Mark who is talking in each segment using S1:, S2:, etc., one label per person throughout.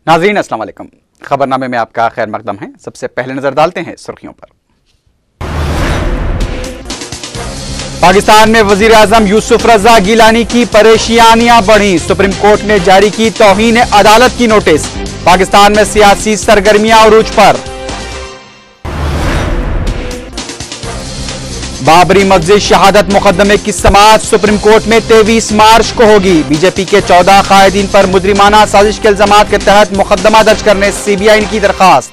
S1: नाज़रीन अस्सलाम वालेकुम। खबरनामे में आपका खैर मकदम है। सबसे पहले नजर डालते हैं सुर्खियों पर। पाकिस्तान में वजीर आजम यूसुफ रजा गिलानी की परेशानियां बढ़ी। सुप्रीम कोर्ट ने जारी की तौहीन अदालत की नोटिस। पाकिस्तान में सियासी सरगर्मियां उरूज पर। बाबरी मस्जिद शहादत मुकदमे की समाअत सुप्रीम कोर्ट में 23 मार्च को होगी। बीजेपी के 14 कायदीन पर मुजरिमाना साजिश के इल्जामात के तहत मुकदमा दर्ज करने सीबीआई की दरखास्त।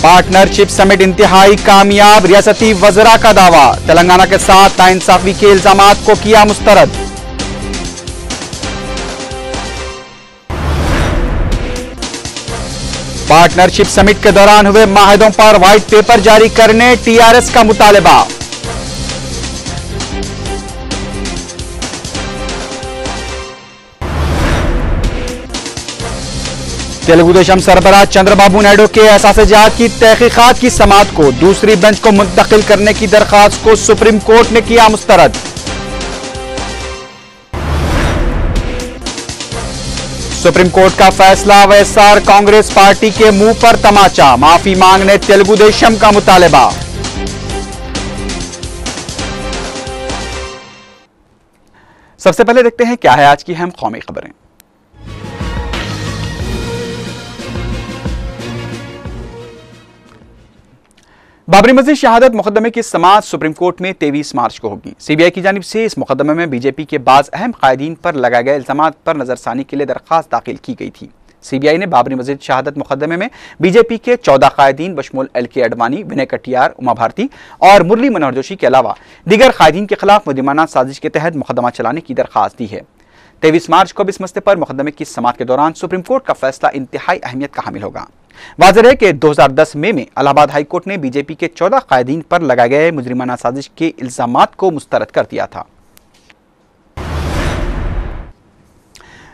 S1: पार्टनरशिप समिट इंतहाई कामयाब, रियासती वज़रा का दावा। तेलंगाना के साथ नाइंसाफी के इल्जामात को किया मुस्तरद। पार्टनरशिप समिट के दौरान हुए माहिदों पर व्हाइट पेपर जारी करने टीआरएस का मुतालबा। तेलुगु देशम सरबराह चंद्रबाबू नायडू के एहसास जहाद की तहकीकात की समाअत को दूसरी बेंच को मुंतकिल करने की दरखास्त को सुप्रीम कोर्ट ने किया मुस्तरद। सुप्रीम कोर्ट का फैसला, वाईएसआर कांग्रेस पार्टी के मुंह पर तमाचा। माफी मांगने तेलुगु देशम का मुतालबा। सबसे पहले देखते हैं क्या है आज की अहम कौमी खबरें। बाबरी मस्जिद शहादत मुकदमे की समाअत सुप्रीम कोर्ट में 23 मार्च को होगी। सीबीआई की जानिब से इस मुकदमे में बीजेपी के बाज अहम कायदीन पर लगाए गए इल्जामात पर नजरसानी के लिए दरखास्त दाखिल की गई थी। सीबीआई ने बाबरी मस्जिद शहादत मुकदमे में बीजेपी के 14 कायदीन बशमूल एल.के. अडवाणी, विनय कटियार, उमा भारती और मुरली मनोहर जोशी के अलावा दीगर कायदीन के खिलाफ मुजरिमाना साजिश के तहत मुकदमा चलाने की दरखास्त दी है। 23 मार्च को इस मसले पर मुकदमे की समाअत के दौरान सुप्रीम कोर्ट का फैसला इंतहाई अहमियत का हामिल होगा। वाज़ेह है कि 2010 मई में इलाहाबाद हाई कोर्ट ने बीजेपी के 14 कायदीन पर लगाए गए मुजरिमाना साजिश के इल्जामात को मुस्तरद कर दिया था।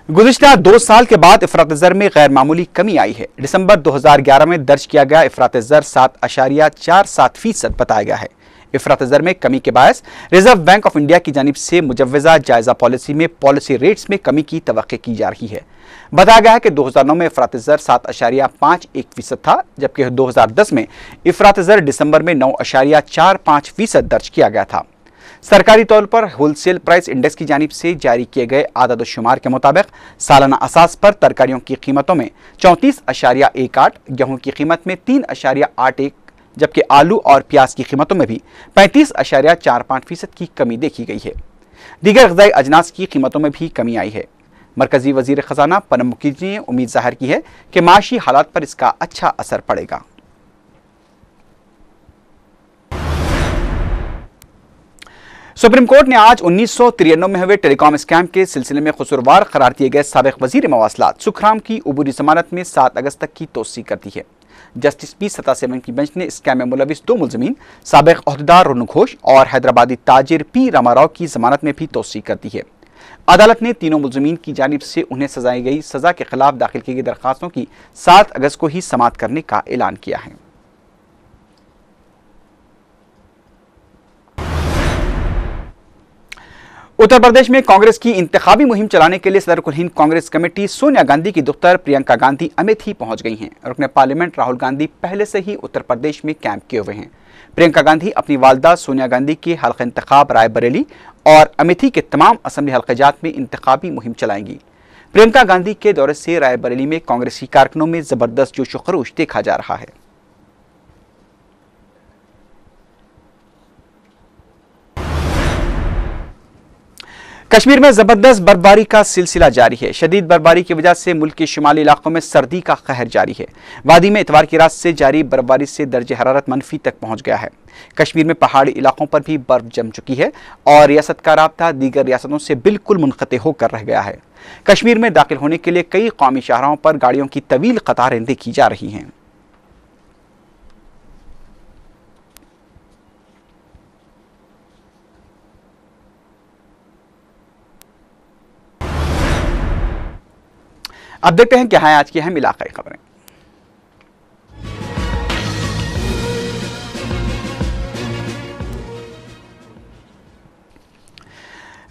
S1: गुज़िश्ता 2 साल के बाद इफरात ज़र में गैर मामूली कमी आई है। दिसंबर 2011 में दर्ज किया गया इफरात ज़र 7.47% बताया गया है। इफरात ज़र में कमी के बायस रिजर्व बैंक ऑफ इंडिया की जानिब से मुजव्वज़ा जायजा पॉलिसी में पॉलिसी रेट्स में कमी की तवक्को की जा रही है। बताया गया है कि 2009 में इफरात ज़र 7.51% था, जबकि 2010 में इफरात ज़र दिसंबर में 9.45% दर्ज किया गया था। सरकारी तौर पर होलसेल प्राइस इंडेक्स की जानिब से जारी किए गए आदद शुमार के मुताबिक सालाना असास पर तरकारियों की कीमतों में 34.18, गेहूं की कीमत में 3.81, जबकि आलू और प्याज की कीमतों में भी 35.45% की कमी देखी गई है। दीगर ग़िज़ाई अजनास की कीमतों में भी कमी आई है। मरकजी वजीर खजाना पनब मुखर्जी ने उम्मीद जाहिर की है कि माशी हालात पर इसका अच्छा असर पड़ेगा। सुप्रीम कोर्ट ने आज 1993 में हुए टेलीकॉम स्कैम के सिलसिले में कसूरवार करार दिए गए साबिक वजीर मवासलात सुखराम की उबूरी जमानत में 7 अगस्त तक की तोसी कर दी है। Justice P. की बेंच ने स्कैम में मुलविस 2 मुलजमीन साबिक ओहदेदार रोनू घोष और हैदराबादी ताजिर P. रामाराव की जमानत में भी तोसी कर दी है। अदालत ने तीनों मुलजमीन की जानिब से उन्हें सजाई गई सजा के खिलाफ दाखिल की गई दरखास्तों की 7 अगस्त को ही समाअत करने का ऐलान किया है। उत्तर प्रदेश में कांग्रेस की इंतखाबी मुहिम चलाने के लिए सदर कुल हिंद कांग्रेस कमेटी सोनिया गांधी की दुख्तर प्रियंका गांधी अमेठी पहुंच गई हैं। रुकन पार्लियामेंट राहुल गांधी पहले से ही उत्तर प्रदेश में कैंप किए हुए हैं। प्रियंका गांधी अपनी वालदा सोनिया गांधी के हल्का इंतखाब रायबरेली और अमेठी के तमाम असम्बली हल्काजात में इंतखाबी मुहिम चलाएंगी। प्रियंका गांधी के दौरे से रायबरेली में कांग्रेसी कारकुनों में जबरदस्त जोश व खरोश देखा जा रहा है। कश्मीर में जबरदस्त बर्फबारी का सिलसिला जारी है। शदीद बर्फबारी की वजह से मुल्क के शुमाली इलाकों में सर्दी का कहर जारी है। वादी में इतवार की रात से जारी बर्फबारी से दर्जे हरारत मनफी तक पहुंच गया है। कश्मीर में पहाड़ी इलाकों पर भी बर्फ जम चुकी है और रियासत का राब्ता दीगर रियासतों से बिल्कुल मुनक़ते होकर रह गया है। कश्मीर में दाखिल होने के लिए कई कौमी शाहराहों पर गाड़ियों की तवील कतारें देखी जा रही हैं। अब देखते हैं क्या है आज की अहम इलाकाई खबरें।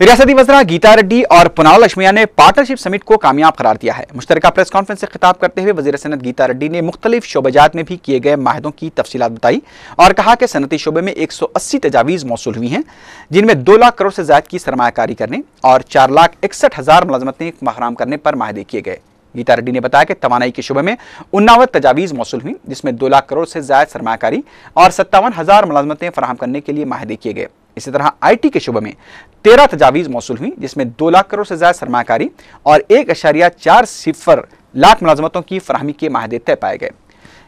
S1: रियासती वज़रा गीता रेड्डी और पुनाला लक्ष्मिया ने पार्टनरशिप समिट को कामयाब करार दिया है। मुश्तरका प्रेस कॉन्फ्रेंस से खिताब करते हुए वज़ीर सनत गीता रेड्डी ने मुख्तलिफ शोबेजात में भी किए गए माहिदों की तफसीलात बताई और कहा कि सनती शोबे में 180 तजावीज़ मौसूल हुई हैं, जिनमें 2 लाख करोड़ से ज़्यादा की सरमायाकारी करने और 4,61,000 मुलाजमतें फराहम करने पर माहदे किए गए। गीता रेड्डी ने बताया कि तवानाई के शुबे में 59 तजावीज़ मौसूल हुई, जिसमें 2 लाख करोड़ से ज्यादा सरमायाकारी और 57,000 मुलाजमतें फराहम करने के लिए माहदे किए गए। इसी तरह IT के शुबे में 13 तजावीज़ मौसूल हुई, जिसमें 2 लाख करोड़ से ज्यादा सरमायाकारी और 1.40 लाख मुलाजमतों की फराहमी के माहदे तय पाए गए।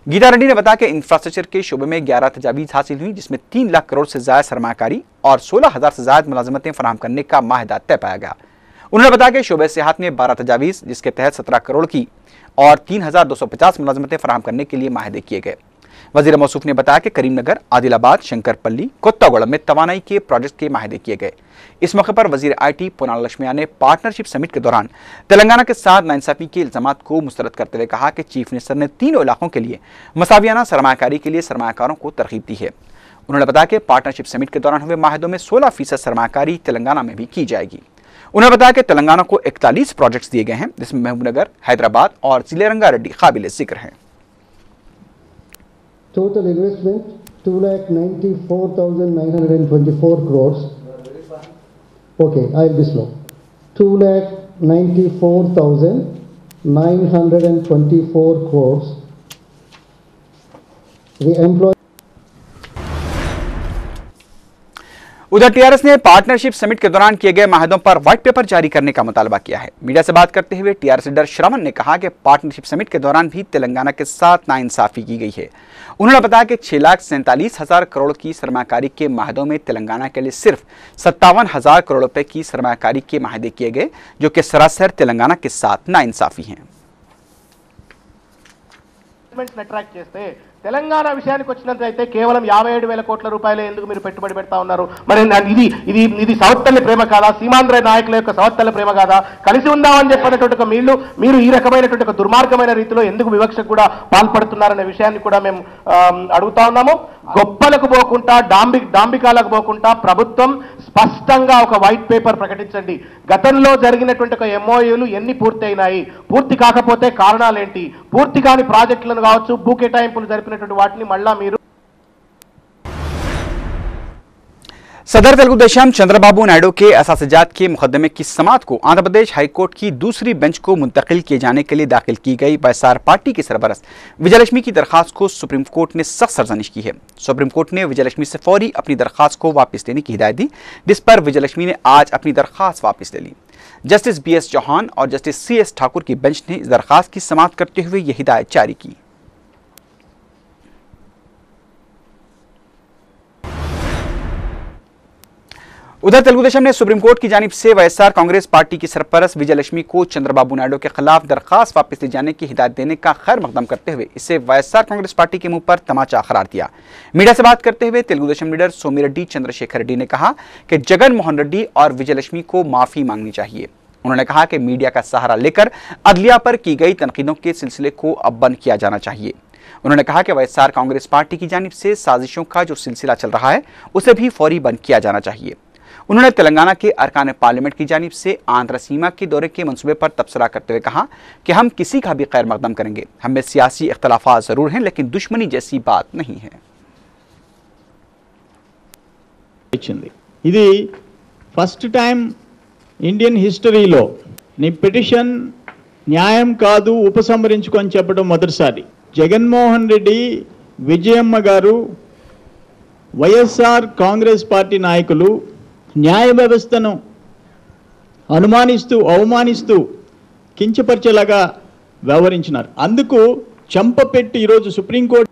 S1: गीता रेड्डी ने बताया कि इंफ्रास्ट्रक्चर के शुबे में 11 तजावीज़ हासिल हुई, जिसमें 3 लाख करोड़ से ज्यादा सरमायाकारी और 16,000 से ज्यादा मुलाजमतें फराहम करने का माहदा तय पाया गया। उन्होंने बताया कि शोबे सेहत में 12 तजावीज़, जिसके तहत 17 करोड़ की और 3,250 मुलाजमतें फराहम करने के लिए माहदे किए गए। वजीर मौसूफ ने बताया कि करीमनगर, आदिलाबाद, शंकरपल्ली, कोत्तागुड़म में तवानाई के प्रोजेक्ट के माहदे किए गए। इस मौके पर वजीर IT पुनाला लक्ष्मिया ने पार्टनरशिप समिट के दौरान तेलंगाना के साथ नाइंसाफी के इल्जामात को मुस्तरद करते हुए कहा कि चीफ मिनिस्टर ने तीनों इलाकों के लिए मसावियाना सरमायाकारी के लिए सरमायाकारों को तरगीब दी है। उन्होंने बताया कि पार्टनरशिप समिट के दौरान हुए माहदों में 16% सरमायाकारी तेलंगाना में भी की जाएगी। उन्होंने बताया कि तेलंगाना को 41 प्रोजेक्ट्स दिए गए हैं, जिसमें महबूबनगर, हैदराबाद और जिले रंगारेड्डी काबिल जिक्र हैं।
S2: Total investment 2,94,924 crores. Okay, I'll be slow. 2,94,924 crores. The employee.
S1: उधर TRS ने पार्टनरशिप समिट के दौरान किए गए माहदों पर व्हाइट पेपर जारी करने का मुतालबा किया है। मीडिया से बात करते हुए TRS लीडर श्रवण ने कहा कि पार्टनरशिप समिट के दौरान भी तेलंगाना के साथ नाइंसाफी की गई है। उन्होंने बताया कि 6,47,000 करोड़ की सरमायाकारी के माहदों में तेलंगाना के लिए सिर्फ 57,000 करोड़ रुपए की सरमायाकारी के माहदे किए गए, जो कि सरासर तेलंगाना के साथ नाइंसाफी हैं।
S3: అట్రాక్ట్ చేస్తే తెలంగాణ విషయానికి వచ్చినట్లయితే కేవలం 57,000 కోట్ల రూపాయలు ఎందుకు మీరు పెట్టుబడి పెడతా ఉన్నారు? మరి ఇది సవత్తల్లి ప్రేమ కాదా? సీమాంధ్ర నాయకుల యొక్క సవత్తల్లి ప్రేమ కాదా? కలిసి ఉందామని చెప్పినటువంటి ఒక మీరు ఈ రకమైనటువంటి ఒక దుర్మార్గమైన రీతిలో ఎందుకు వివక్షకు కూడా పాల్పడుతున్నారనే విషయాన్ని కూడా మేము అడుగుతా ఉన్నాము. గొప్పలకు పోకుండా డాంబికాలకు పోకుండా ప్రభుత్వం స్పష్టంగా ఒక వైట్ పేపర్ ప్రకటించండి. గతంలో జరిగినటువంటి ఒక MOUలు ఎన్ని పూర్తి అయినాయి, పూర్తి కాకపోతే కారణాలేంటి, పూర్తి కాని ప్రాజెక్టులను కావచ్చు, భూ కేటాయింపులు జరిపినటువంటి వాటిని మళ్ళా మీరు
S1: सदर तेलुगु देशम चंद्रबाबू नायडू के असासजात के मुकदमे की समाअत को आंध्र प्रदेश हाईकोर्ट की दूसरी बेंच को मुंतकिल किए जाने के लिए दाखिल की गई YSR पार्टी की सरबरस्त विजयलक्ष्मी की दरखास्त को सुप्रीम कोर्ट ने सख्त सरजनिश की है। सुप्रीम कोर्ट ने विजयलक्ष्मी से फौरी अपनी दरखास्त को वापस लेने की हिदायत दी, जिस पर विजयलक्ष्मी ने आज अपनी दरखास्त वापस ले ली। जस्टिस BS चौहान और जस्टिस CS ठाकुर की बेंच ने इस दरखास्त की समाअत करते हुए यह हिदायत जारी की। उधर तेलुगु देशम ने सुप्रीम कोर्ट की जानिब से YSR कांग्रेस पार्टी की सरपरस्त विजयलक्ष्मी को चंद्रबाबू नायडू के खिलाफ दरखास्त वापस ले जाने की हिदायत देने का खैर मकदम करते हुए इसे YSR कांग्रेस पार्टी के मुंह पर तमाचा करार दिया। मीडिया से बात करते हुए तेलुगु देशम लीडर सोमिरेड्डी चंद्रशेखर रेड्डी ने कहा कि जगन मोहन रेड्डी और विजयलक्ष्मी को माफी मांगनी चाहिए। उन्होंने कहा कि मीडिया का सहारा लेकर अदलिया पर की गई तनकीदों के सिलसिले को अब बंद किया जाना चाहिए। उन्होंने कहा कि YSR कांग्रेस पार्टी की जानिब से साजिशों का जो सिलसिला चल रहा है उसे भी फौरी बंद किया जाना चाहिए। उन्होंने तेलंगाना के अरकान पार्लियामेंट की जानिब से आंध्र सीमा के दौरे के मंसूबे पर तबसरा करते हुए कहा कि हम किसी का भी खैर मकदम करेंगे, हमें सियासी इख्तलाफात जरूर हैं लेकिन दुश्मनी जैसी बात नहीं है।
S4: ఇది ఫస్ట్ టైం ఇండియన్ హిస్టరీలో నీ పిటిషన్ న్యాయం కాదు ఉపసంహరించుకొని చెప్పడం మొదటిసారి. జగన్మోహన్ రెడ్డి, విజయమ్మ గారు, వైఎస్ఆర్ కాంగ్రెస్ పార్టీ నాయకులు న్యాయ వ్యవస్థను అనుమానిస్తూ అవమానిస్తూ కించపరిచేలాగా వ్యవహరించినారు. అందుకు చంపపెట్టి ఈరోజు సుప్రీంకోర్టు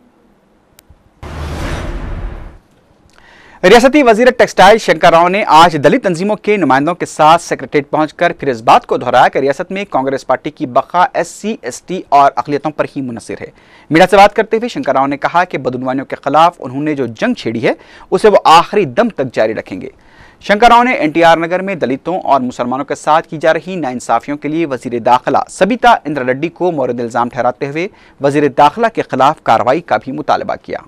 S1: रियासती वजीर टेक्सटाइल शंकर राव ने आज दलित तंजीमों के नुमाइंदों के साथ सेक्रेटरीट पहुंचकर फिर इस बात को दोहराया कि रियासत में कांग्रेस पार्टी की बका SC, ST और अक़लियतों पर ही मुनहसर है। मीडिया से बात करते हुए शंकर राव ने कहा कि बदनवानियों के खिलाफ उन्होंने जो जंग छेड़ी है उसे वो आखिरी दम तक जारी रखेंगे। शंकर राव ने NTR नगर में दलितों और मुसलमानों के साथ की जा रही नाइंसाफियों के लिए वजीर दाखिला सबिता इंद्र रेड्डी को मोरद इल्जाम ठहराते हुए वजीर दाखिला के खिलाफ कार्रवाई का भी मुतालबा किया।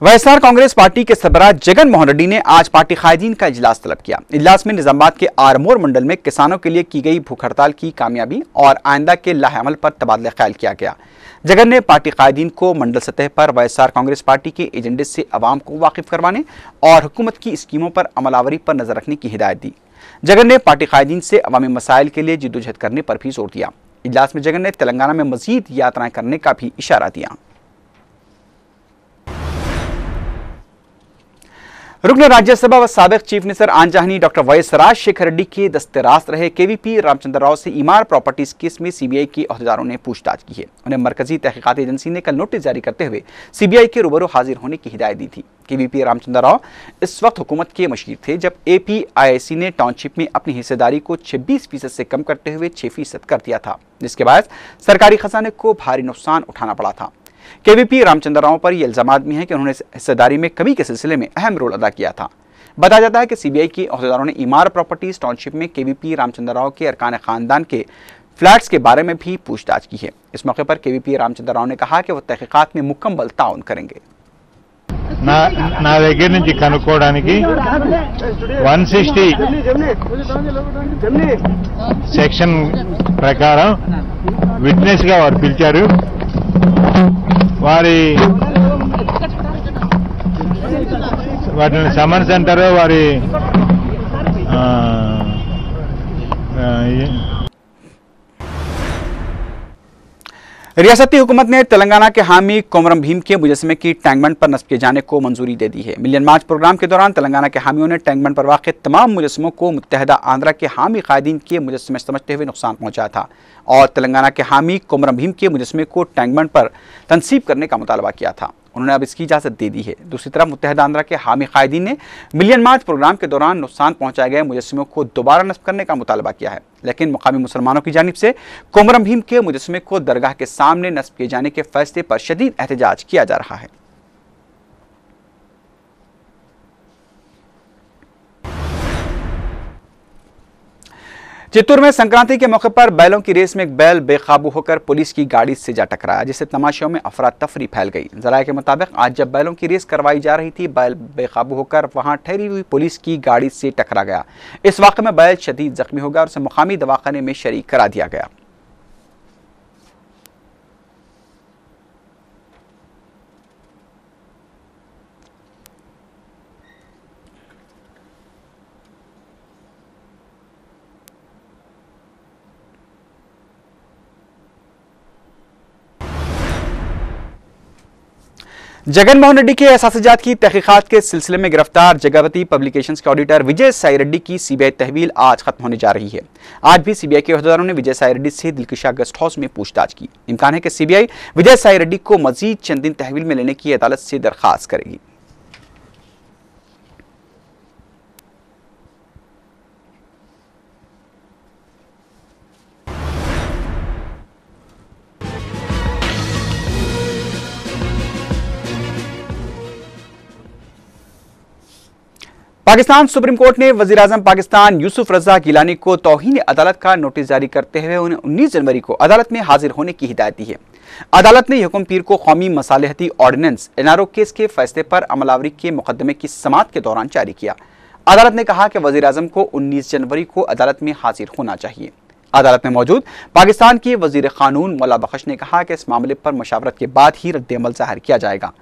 S1: वाईएसआर कांग्रेस पार्टी के सरबराह जगन मोहन रेड्डी ने आज पार्टी कायदीन का इजलास तलब किया। इजलास में निजामाबाद के आरमोर मंडल में किसानों के लिए की गई भूख हड़ताल की कामयाबी और आइंदा के लाहेअमल पर तबादला ख्याल किया गया। जगन ने पार्टी कायदीन को मंडल सतह पर वाईएसआर कांग्रेस पार्टी के एजेंडे से अवाम को वाकिफ करवाने और हुकूमत की स्कीमों पर अमलावरी पर नजर रखने की हिदायत दी। जगन ने पार्टी कायदीन से अवामी मसाइल के लिए जिद्दोजहद करने पर भी जोर दिया। इजलास में जगन ने तेलंगाना में मजीद यात्राएं करने का भी इशारा दिया। रुकन राज्यसभा व साबिक चीफ मिनिस्टर आंजहानी डॉक्टर वाईएस राजशेखर रेड्डी के दस्तरास्त रहे केवीपी रामचंद्र राव से ईमार प्रॉपर्टीज केस में सीबीआई के अहदेदारों ने पूछताछ की है। उन्हें मरकजी तहकीकात एजेंसी ने कल नोटिस जारी करते हुए सीबीआई के रूबरू हाजिर होने की हिदायत दी थी। केवीपी रामचंद्र राव इस वक्त हुकूमत के मशीर थे जब एपीआईसी ने टाउनशिप में अपनी हिस्सेदारी को 26% से कम करते हुए 6% कर दिया था, जिसके बाद सरकारी खजाने को भारी नुकसान उठाना पड़ा था। केवीपी रामचंद्र राव पर यह इल्जाम भी है कि उन्होंने हिस्सेदारी में कमी के सिलसिले में अहम रोल अदा किया था। बताया जाता है कि सीबीआई के अहदेदारों ने ईमार प्रॉपर्टीज टाउनशिप में केवीपी रामचंद्र राव के अरकान खानदान के फ्लैट्स के बारे में भी पूछताछ की है। इस मौके पर केवीपी रामचंद्र राव ने कहा कि वो तहकीकात में मुकम्मल ताउन करेंगे।
S5: నా దగ్గర నుంచి కనుక్కోవడానికి 160 సెక్షన్ ప్రకారం విట్నెస్ గా వారు పిలిచారు. వాటిని సమన్స్ అంటారు. వారి
S1: रियासती हुकूमत ने तेलंगाना के हामी कोमरम भीम के मुजस्समे की टैंकबंड पर नस्ब किए जाने को मंजूरी दे दी है। मिलियन मार्च प्रोग्राम के दौरान तेलंगाना के हामियों ने टैंकबंड पर वाक़ तमाम मुजस्समों को मुत्तहदा आंध्रा के हामी कायदीन के मुजस्समे समझते हुए नुकसान पहुंचाया था और तेलंगाना के हामी कोमरम भीम के मुजस्समे को टैंकबंड पर तनसीब करने का मुतालबा किया था। उन्होंने अब इसकी इजाज़त दे दी है। दूसरी तरफ मुत्तहदा आंध्रा के हामी कायदीन ने मिलियन मार्च प्रोग्राम के दौरान नुकसान पहुंचाए गए मुजस्समों को दोबारा नस्ब करने का मुतालबा किया है, लेकिन मुकामी मुसलमानों की जानिब से कोमरम भीम के मुजस्समे को दरगाह के सामने नस्ब किए जाने के फैसले पर शदीद एहतजाज किया जा रहा है। चित्तूर में संक्रांति के मौके पर बैलों की रेस में एक बैल बेकाबू होकर पुलिस की गाड़ी से जा टकराया, जिससे तमाशियों में अफरा तफरी फैल गई। जराये के मुताबिक आज जब बैलों की रेस करवाई जा रही थी, बैल बेकाबू होकर वहां ठहरी हुई पुलिस की गाड़ी से टकरा गया। इस वाक़े में बैल शदीद जख्मी हो गया और उसे मुकामी दवाखाने में शरीक करा दिया गया। जगन मोहन रेड्डी के असातिजात की तहकीकात के सिलसिले में गिरफ्तार जगावती पब्लिकेशंस के ऑडिटर विजय साई रेड्डी की सीबीआई तहवील आज खत्म होने जा रही है। आज भी सीबीआई के अहदेदारों ने विजय साई रेड्डी से दिलकुशा गेस्ट हाउस में पूछताछ की। इम्कान है कि सीबीआई विजय साई रेड्डी को मजीद चंद दिन तहवील में लेने की अदालत से दरख्वास्त करेगी। पाकिस्तान सुप्रीम कोर्ट ने वजीर आजम पाकिस्तान यूसुफ रजा गिलानी को तौहीन अदालत का नोटिस जारी करते हुए उन्हें 19 जनवरी को अदालत में हाजिर होने की हिदायत दी है। अदालत ने हुक्म पीर को कौमी मसालहती ऑर्डिनेंस एनआरओ केस के फैसले पर अमलावरी के मुकदमे की समाअत के दौरान जारी किया। अदालत ने कहा कि वजीर आजम को 19 जनवरी को अदालत में हाजिर होना चाहिए। अदालत में मौजूद पाकिस्तान के वजीर कानून मौला बख्श ने कहा कि इस मामले पर मशावरत के बाद ही रद्द-ए-अमल जाहिर किया जाएगा।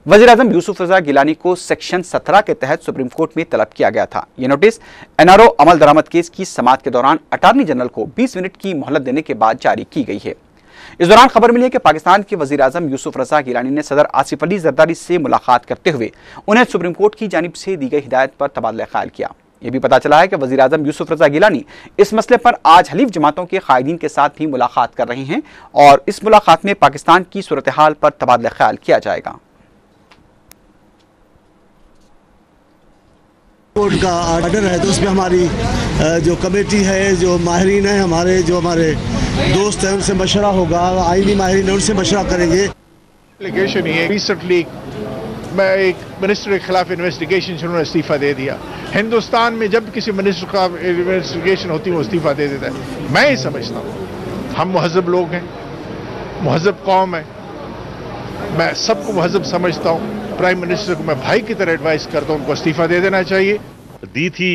S1: वज़ीर आज़म यूसुफ रजा गिलानी को सेक्शन 17 के तहत सुप्रीम कोर्ट में तलब किया गया था। यह नोटिस एनआरओ अमल दरामद केस की समाअत के दौरान अटॉर्नी जनरल को 20 मिनट की मोहलत देने के बाद जारी की गई है। इस दौरान खबर मिली है कि पाकिस्तान के वज़ीर आज़म यूसुफ रजा गिलानी ने सदर आसिफ अली जरदारी से मुलाकात करते हुए उन्हें सुप्रीम कोर्ट की जानिब से दी गई हिदायत पर तबादला ख्याल किया। यह भी पता चला है कि वज़ीर आज़म यूसुफ रजा गिलानी इस मसले पर आज हलीफ जमातों के कायदीन के साथ भी मुलाकात कर रहे हैं और इस मुलाकात में पाकिस्तान की सूरत हाल पर तबादला ख्याल किया जाएगा।
S6: कोर्ट का ऑर्डर है तो उसमें हमारी जो कमेटी है, जो माहिरीन है, हमारे दोस्त हैं, उनसे मशवरा होगा। आईनी माहिरीन है, उनसे मशवरा करेंगे।
S7: एप्लीकेशन ही है। रिसेंटली मैं एक मिनिस्टर के खिलाफ इन्वेस्टिगेशन से उन्होंने इस्तीफा दे दिया। हिंदुस्तान में जब किसी मिनिस्टर का इन्वेस्टिगेशन होती है वो इस्तीफा दे देता है। मैं ही समझता हूँ हम मुहज़्ज़ब लोग हैं, मुहज़्ज़ब कौम है, मैं सबको मुहज़्ज़ब समझता हूँ। प्राइम मिनिस्टर को मैं भाई की तरह एडवाइस करता हूं, उनको इस्तीफा दे देना चाहिए।
S8: दी थी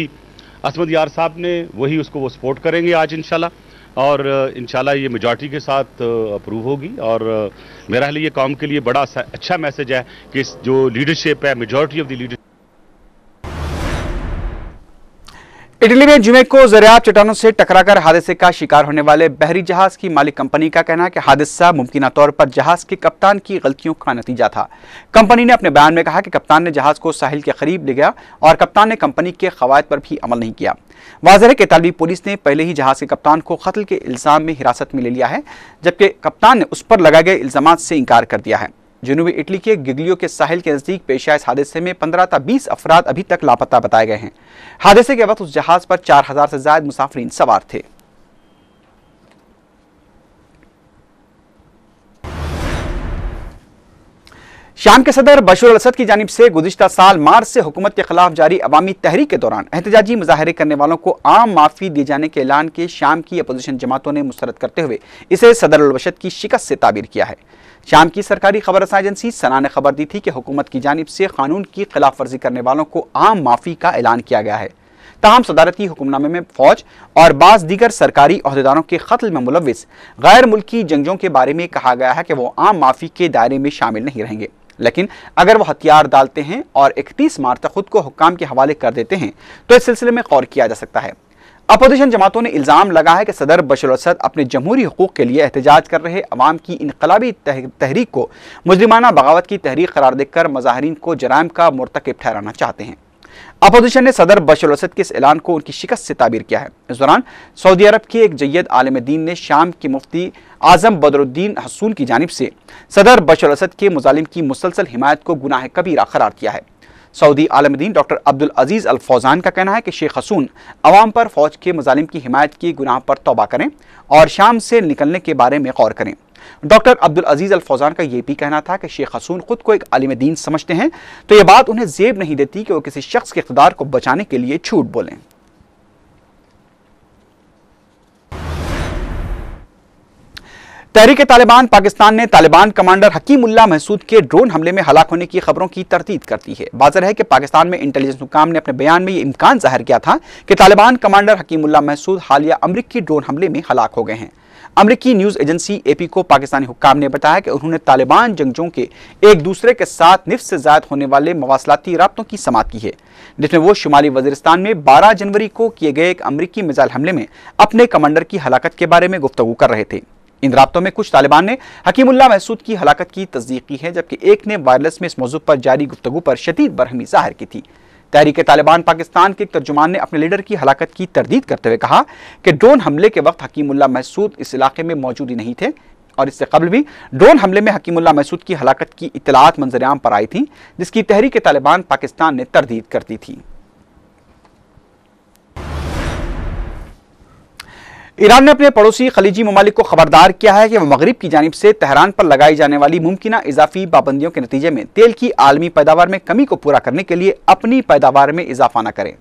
S8: असमत यार साहब ने, वही उसको वो सपोर्ट करेंगे आज इंशाल्लाह, और इंशाल्लाह ये मेजॉरिटी के साथ अप्रूव होगी। और मेरा लिए कौम के लिए बड़ा अच्छा मैसेज है कि जो लीडरशिप है, majority of the leadership.
S1: Italy में जुमे को ज़रियाब चट्टानों से टकराकर हादसे का शिकार होने वाले बहरी जहाज की मालिक कंपनी का कहना है कि हादसा मुमकिन तौर पर जहाज के कप्तान की गलतियों का नतीजा था। कंपनी ने अपने बयान में कहा कि कप्तान ने जहाज को साहिल के करीब ले गया और कप्तान ने कंपनी के कवायद पर भी अमल नहीं किया। वाज़ेह है कि इतालवी पुलिस ने पहले ही जहाज के कप्तान को कत्ल के इल्जाम में हिरासत में ले लिया है, जबकि कप्तान ने उस पर लगाए गए इल्जामात से इनकार कर दिया है। जनूबी इटली के गिग्लियो के साहिल के नजदीक पेश आए इस हादसे में 15 से 20 अफराद अभी तक लापता बताए गए हैं। हादसे के वक्त उस जहाज पर 4000 से ज्यादा मुसाफिरीन सवार थे। शाम के सदर बशर अल-असद की जानिब से गुज़िश्ता साल मार्च से हुकूमत के खिलाफ जारी अवामी तहरीक के दौरान एहतजाजी मुजाहरे करने वालों को आम माफी दिए जाने के ऐलान के शाम की अपोजिशन जमातों ने मुस्तरद करते हुए इसे सदर अल-बशर की शिकस्त से ताबीर किया है। शाम की सरकारी खबर रसां एजेंसी सना ने खबर दी थी कि हुकूमत की जानिब से कानून की खिलाफ वर्जी करने वालों को आम माफी का ऐलान किया गया है। ताहम सदारती हुक्मनामे में फौज और बाज़ दीगर सरकारी अहदेदारों के कत्ल में मुलव्विस गैर मुल्की जंगजों के बारे में कहा गया है कि वो आम माफी के दायरे में शामिल नहीं रहेंगे, लेकिन अगर वो हथियार डालते हैं और 31 मार्च तक खुद को हुक्काम के हवाले कर देते हैं तो इस सिलसिले में गौर किया जा सकता है। अपोजिशन जमातों ने इल्जाम लगा है कि सदर बशर अल-असद अपने जमहूरी हुकूक के लिए एहतजाज कर रहे अवाम की इनकलाबी तहरीक को मुजरिमाना बगावत की तहरीक करार देकर मज़ाहिरीन को जराइम का मुर्तकिब ठहराना चाहते हैं। अपोजिशन ने सदर बशर अल-असद के इस ऐलान को उनकी शिकस्त से ताबीर किया है। इस दौरान सऊदी अरब के एक जय्यद आलिम दीन ने शाम के मुफ्ती आजम बदरुद्दीन हसून की जानिब से सदर बशर अल-असद के मुजालिम की मुसलसल हिमायत को गुनाह कबीरा करार किया है। सऊदी आलिम दीन डॉक्टर अब्दुल अजीज अल फौजान का कहना है कि शेख हसून अवाम पर फौज के मुजालिम की हिमायत की गुनाह पर तौबा करें और शाम से निकलने के बारे में गौर करें। डॉक्टर अब्दुल अजीज अल फौजान का यह भी कहना था कि शेख हसून खुद को एक आलिम दीन समझते हैं, तो यह बात उन्हें जेब नहीं देती कि वो किसी शख्स के इख्तिदार को बचाने के लिए झूठ बोलें। तहरीक तालिबान पाकिस्तान ने तालिबान कमांडर हकीमुल्लाह महसूद के ड्रोन हमले में हलाक होने की खबरों की तरदीद करती है। बाज़र है कि पाकिस्तान में इंटेलिजेंस हुकाम ने अपने बयान में यह इम्कान जाहिर किया था कि तालिबान कमांडर हकीमुल्लाह महसूद हालिया अमरीकी ड्रोन हमले में हलाक हो गए हैं। अमरीकी न्यूज़ एजेंसी AP को पाकिस्तानी हुक्काम ने बताया कि उन्होंने तालिबान जंगजों के एक दूसरे के साथ निफ्स से ज़ायद होने वाले मवासलाती राब्तों की समाअत की है, जिसमें वो शुमाली वज़ीरिस्तान में 12 जनवरी को किए गए एक अमरीकी मिसाइल हमले में अपने कमांडर की हलाकत के बारे में गुफ्तगू कर रहे थे। इन राब्तों में कुछ तालिबान ने हकीमुल्लाह महसूद की हलाकत की तस्दीक की है, जबकि एक ने वायरलेस में इस मौजू पर जारी गुफ्तगू पर शदीद बरहमी जाहिर की थी। तहरीक तालिबान पाकिस्तान के तर्जुमान ने अपने लीडर की हलाकत की तरदीद करते हुए कहा कि ड्रोन हमले के वक्त हकीमुल्लाह महसूद इस इलाके में मौजूद ही नहीं थे और इससे कबल भी ड्रोन हमले में हकीमुल्लाह महसूद की हलाकत की इत्तलात मंजर-ए-आम पर आई थी, जिसकी तहरीक तालिबान पाकिस्तान ने तरदीद कर दी थी। ईरान ने अपने पड़ोसी खलीजी ममालिक को खबरदार किया है कि वह मगरिब की जानिब से तेहरान पर लगाई जाने वाली मुमकिना इजाफी पाबंदियों के नतीजे में तेल की आलमी पैदावार में कमी को पूरा करने के लिए अपनी पैदावार में इजाफा न करें।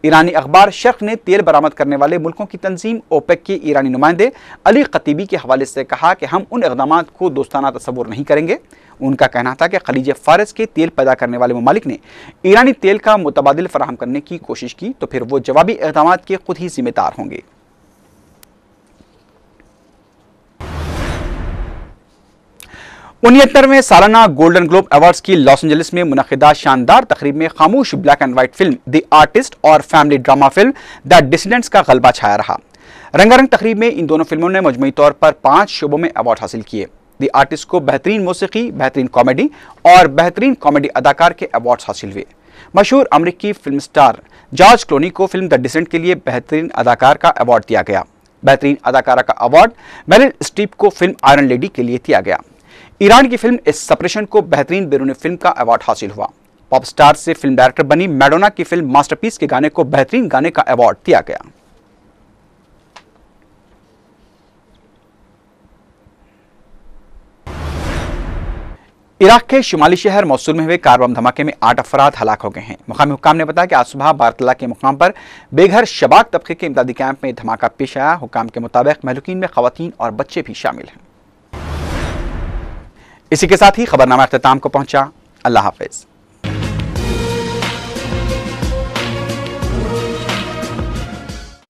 S1: ईरानी अखबार शर्क ने तेल बरामद करने वाले मुल्कों की तंजीम ओपेक के ईरानी नुमाइंदे अली खतीबी के हवाले से कहा कि हम उन इक़दामात को दोस्ताना तस्वुर नहीं करेंगे। उनका कहना था कि खलीज फारस के तेल पैदा करने वाले ममालिक ने ईरानी तेल का मुतबादिल फराहम करने की कोशिश की तो फिर वो जवाबी इक़दामात के खुद ही जिम्मेदार होंगे। 69वें सालाना गोल्डन ग्लोब अवार्ड्स की लॉस एंजलिस में मुनक़िदा शानदार तकरीब में खामोश black and white film The Artist और family drama film The Descendants का गलबा छाया रहा। रंगारंग तकरीब में इन दोनों फिल्मों ने मजमूई तौर पर 5 शोबों में अवार्ड हासिल किए। द आर्टिस्ट को बेहतरीन मौसीकी, बेहतरीन कॉमेडी और बेहतरीन कॉमेडी अदाकार के अवार्ड हासिल हुए। मशहूर अमरीकी फिल्म स्टार जॉर्ज क्लोनी को फिल्म द डिसेंट के लिए बेहतरीन अदाकार का अवार्ड दिया गया। बेहतरीन अदाकारा का अवार्ड मेरिल स्ट्रीप को फिल्म आयरन लेडी के लिए दिया गया। ईरान की फिल्म इस सेपरेशन को बेहतरीन बैरून फिल्म का अवार्ड हासिल हुआ। पॉप स्टार से फिल्म डायरेक्टर बनी मैडोना की फिल्म मास्टरपीस के गाने को बेहतरीन गाने का अवार्ड दिया गया। इराक के शुमाली शहर मौसूल में हुए कार बम धमाके में 8 अफराद हलाक हो गए हैं। मुकामी हुक्काम ने बताया कि आज सुबह बारतला के मुकाम पर बेघर शबाक तबके के इमदादी कैंप में धमाका पेश आया। हुक्काम के मुताबिक महलूकीन में खवातीन और बच्चे भी शामिल हैं। इसी के साथ ही खबरनामा अख्ताम को पहुंचा। अल्लाह हाफिज।